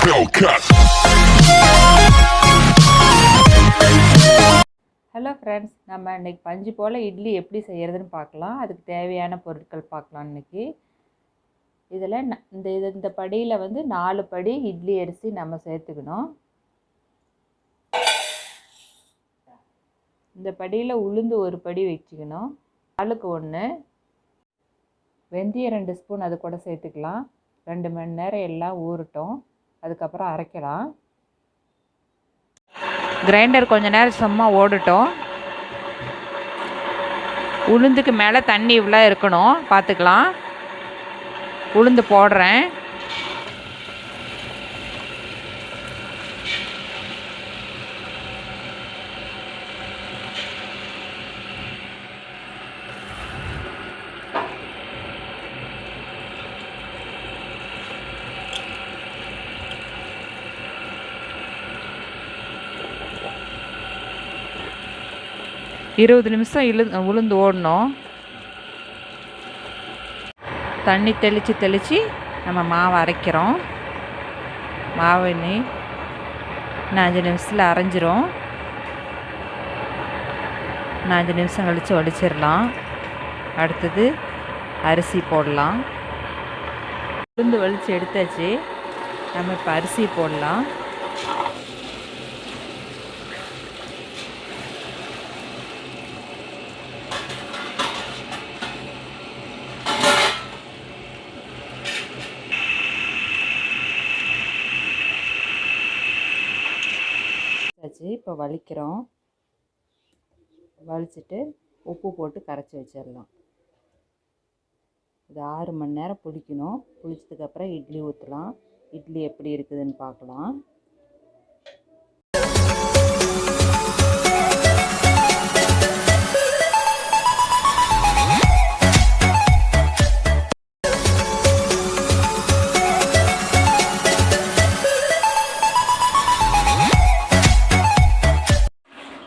Hello friends, நம்ம இன்றைக்கி பஞ்சு போல் இட்லி எப்படி செய்கிறதுன்னு பார்க்கலாம். அதுக்கு தேவையான பொருட்கள் பார்க்கலாம். இன்றைக்கி இதில் இந்த படியில் 4 படி இட்லி அரிசி நம்ம சேர்த்துக்கணும். இந்த படியில் உளுந்து 1 படி வச்சுக்கணும். ஆளுக்கு 1. வெந்தயம் 2 ஸ்பூன் அது கூட சேர்த்துக்கலாம். 2 மணி நேரம் எல்லாம் ஊறட்டும், அதுக்கப்புறம் அரைக்கலாம். கிரைண்டர் கொஞ்ச நேரம் சும்மா ஓடட்டும். உளுந்துக்கு மேலே தண்ணி இவ்வளோ இருக்கணும், பார்த்துக்கலாம். உளுந்து போடுறேன். இருபது நிமிஷம் உளுந்து ஓடணும். தண்ணி தெளித்து நம்ம மாவு அரைக்கிறோம். மாவு இன்னும் 5 நிமிஷத்தில் அரைஞ்சிரும். 5 நிமிஷம் கழித்து வடிச்சிடலாம். அடுத்தது அரிசி போடலாம். உளுந்து வலித்து எடுத்தாச்சு. நம்ம இப்போ அரிசி போடலாம். இப்போ வலிக்கிறோம். வலிச்சிட்டு உப்பு போட்டு கரைச்சி வச்சிடலாம். இது 6 மணி நேரம் புளிக்கணும். புளிச்சதுக்கப்புறம் இட்லி ஊற்றலாம். இட்லி எப்படி இருக்குதுன்னு பார்க்கலாம்.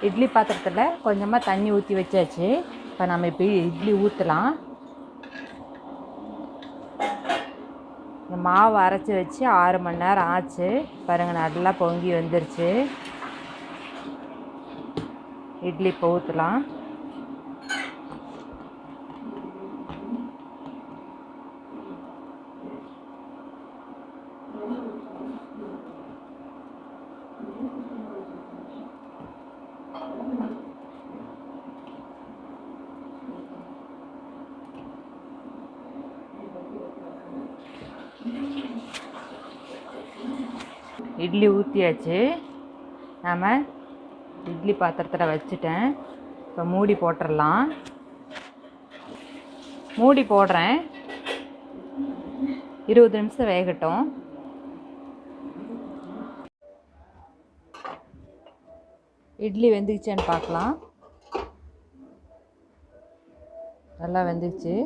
இட்லி பாத்திரத்தில் கொஞ்சமாக தண்ணி ஊற்றி வச்சாச்சு. இப்போ நம்ம இப்போ இட்லி ஊற்றலாம். இந்த மாவு அரைச்சி வச்சு 6 மணி நேரம் ஆச்சு. பாருங்கள், நல்லா பொங்கி வந்துருச்சு. இட்லி இப்போ ஊற்றலாம். இட்லி ஊற்றியாச்சு. நாம் இட்லி பாத்திரத்தில் வச்சுட்டேன். இப்போ மூடி போட்டுடலாம். மூடி போடுறேன். 20 நிமிஷம் வேகட்டும். இட்லி வெந்துக்குச்சான்னு பார்க்கலாம். நல்லா வெந்துக்குச்சு.